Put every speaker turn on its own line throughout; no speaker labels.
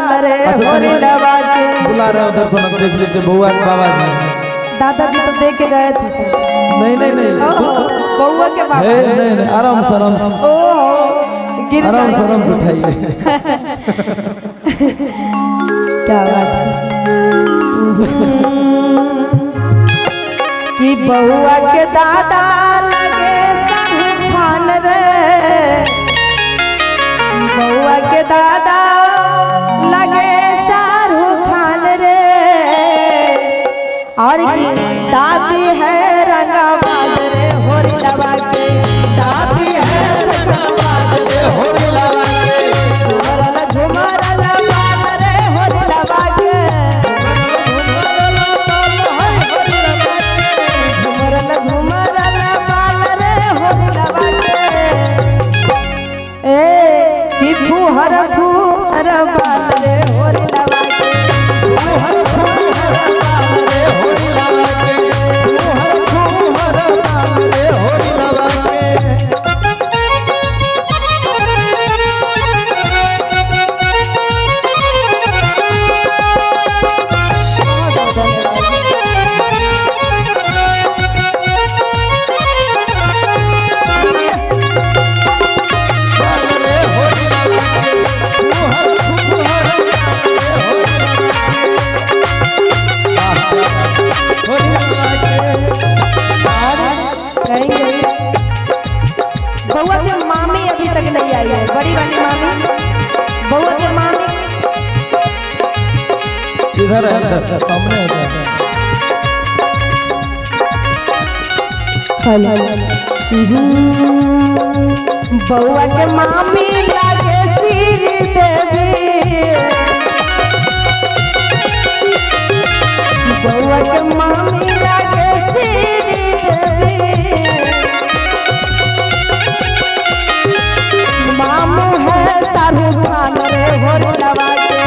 बाल रे होरी लगा के
बुला रहे उधर तो देख लीजिए बउआ के बाबा जी।
दादाजी तो देख के गए थे सर।
नहीं नहीं नहीं
बउआ के बाबा
नहीं आराम से आराम से उठाइए।
क्या बात है कि बउआ के दादा लगे शाहरुख खान रे, बउआ के दादा लगे शाहरुख खान रे, और की दादी है रंगाबाज रे होरी लगा के, दादी है रंगाबाज रे होरी लगा के, घुमरल घुमरल बाल रे होरी लगा के, घुमरल घुमरल बाल रे होरी लगा के, ए कि फुहर फुहर बाल रे होरी लगा के, फुहर फुहर बाल रे होरी लगा के, फुहर फुहर बाल रे होरी लगा के। बउआ के मामी अभी तक नहीं आई है, बड़ी वाली मामी, बउआ के मामी
इधर है सामने है।
बउआ के मामी लागे श्री देवी, बउआ के मामी लागे श्री देवी, मामू है शाहरुख खान रे होरी लगा के,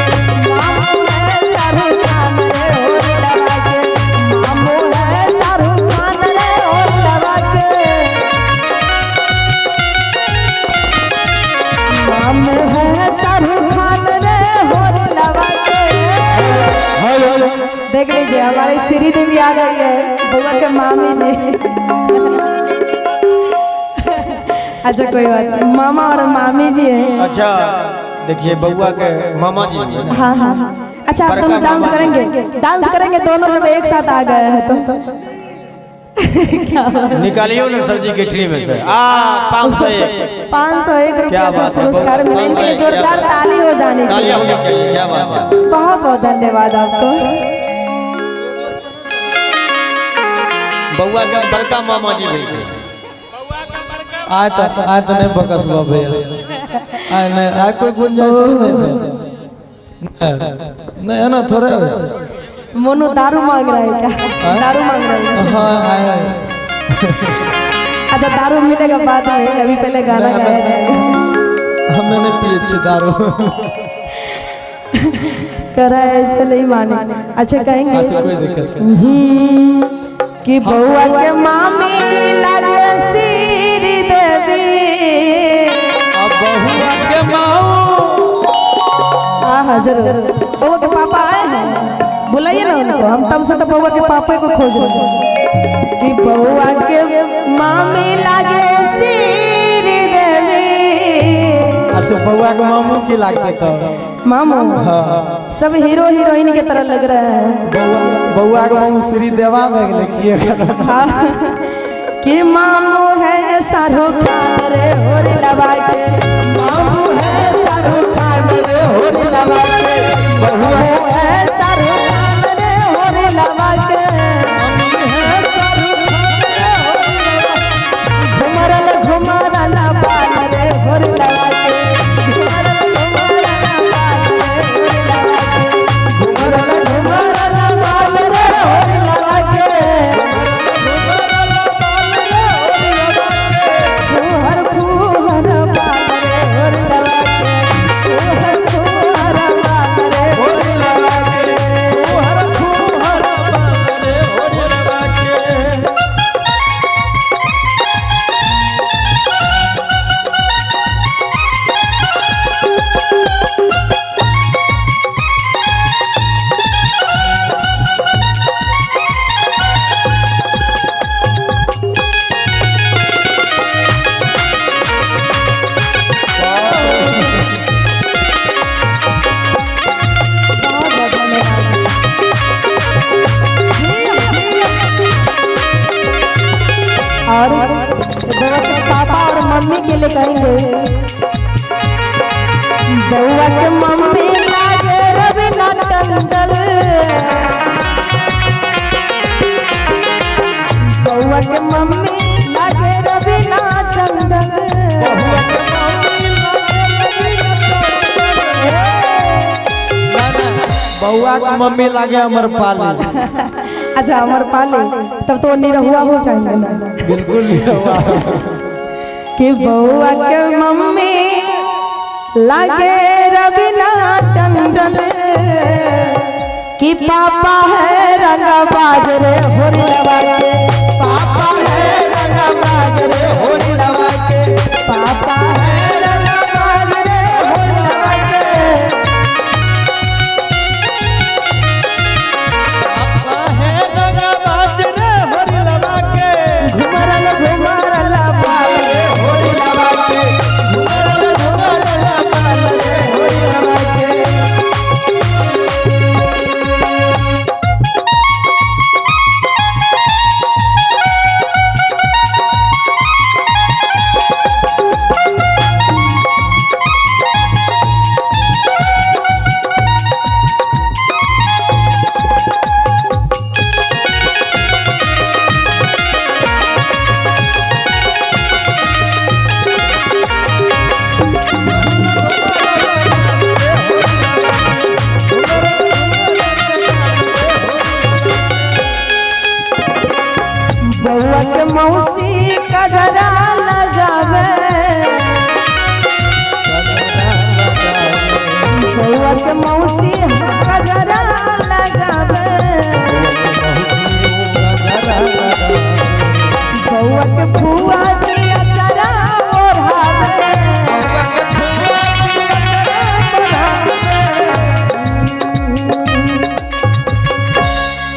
मामू है शाहरुख खान रे होरी लगा के, मामू है शाहरुख खान रे होरी लगा के, मामू है शाहरुख खान रे होरी लगा के। देख लीजिए हमारी श्री देवी आ गई है, बउआ के मामी जी। अच्छा कोई बात नहीं, मामा और मामी जी हैं।
अच्छा देखिए बउआ के मामा जी।
हाँ हाँ हाँ। अच्छा आप दोनों डांस करेंगे, डांस करेंगे दोनों जब एक साथ आ गए हैं तो
निकालियो ना सर जी गेटरी में से
501 रुपया से पुरस्कार मिलेंगे, जोरदार ताली हो जानी चाहिए।
क्या बात है,
बहुत बहुत धन्यवाद आपको।
बउआ के बड़का मामा जी भेजे
आय तो नहीं बकसबा भैया, आय नहीं आय कोई गुंजाइश नहीं है ना थोड़े।
मोनू दारू मांग रहा है क्या? दारू मांग रहा है?
हाँ आय।
अच्छा दारू मिलेगा बाद में, अभी पहले गाना गाया जाएगा।
हमें नहीं पिए छे दारू।
करा है इसको नहीं माने। अच्छा कहेंगे
अच्छा कोई दिक्कत
कि बउआ के मामी लागे श्री देवी,
अब बउआ के माऊ।
हाँ जरूर, बउआ के पापा आए हैं, बुलाइए ना उनको, हम तब से तो बउआ के पापा को खोज रहे हैं। कि बउआ के मामी लागे श्री देवी।
अच्छा बउआ के मामू की लागते तो
मामू सब हीरो हीरोइन के तरह लग रहे हैं।
बउआ के मामू श्री देवा में किए
कि मामू है शाहरुख खान रे होरी लगा के, मामू है शाहरुख खान रे होरी लगा के, बहू है शाहरुख खान रे होरी लगा के, घुमरल घुमरल बाल रे होरी लगा के, घुमरल घुमरल बाल रे होरी लगा के, घुमरल घुमरल बाल रे होरी लगा के, फुहर फुहर बाल रे होरी लगा के लिए कहेंगे बउआ के मम्मी लागे रवीना टंडन बउआ के मम्मी लागे रवीना टंडन
बउआ के मम्मी लागे अमर पाली।
अच्छा अमर पाली तब तो निरहुआ हो जाएंगे ना
बिल्कुल नहीं हुआ।
कि बउआ के मम्मी लागे रवीना टंडन कि पापा है रंगबाज रे होरी लगा के पापा है रंगबाज रे होरी लगा के पापा है रंगबाज रे होरी लगा के घुमरल घुमरल बाल रे होरी लगा के घुमरल घुमरल बाल रे होरी लगा के बउआ के मौसी कजरा लगावे बउआ के मौसी कजरा लगावे बउआ के फुआ जी अचरा ओढ़ावे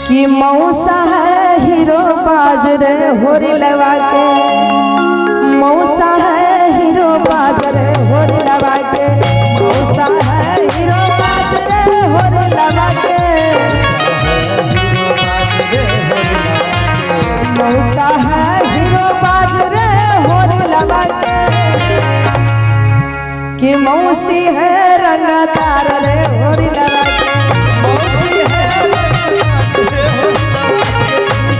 कि मौसा है हीरो बाज रे होरी लगा के मौसा है हीरो बाज रे होरी लगा के मौसा है हीरो बाज रे होरी लगा के मौसा है हीरो बाज रे होरी लगा के कि मौसी है रंगदार रे होरी लगा के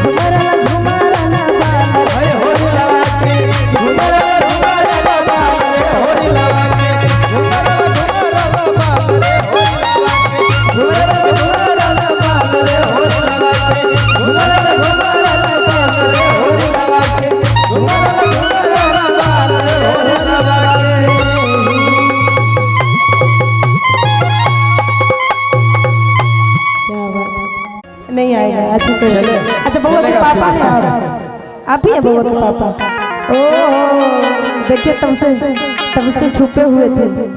घुमरल घुमरल बाल रे होरी लगा के घुमरल घुमरल बाल रे होरी लगा के घुमरल घुमरल बाल रे होरी लगा के घुमरल घुमरल बाल रे होरी लगा के घुमरल घुमरल बाल रे होरी लगा के घुमरल घुमरल बाल रे होरी लगा के क्या बात है नहीं आएगा। अच्छा तो अच्छा बउआ के पापा है आप ही है बउआ के पापा। ओ देखिए तब से छुपे हुए थे।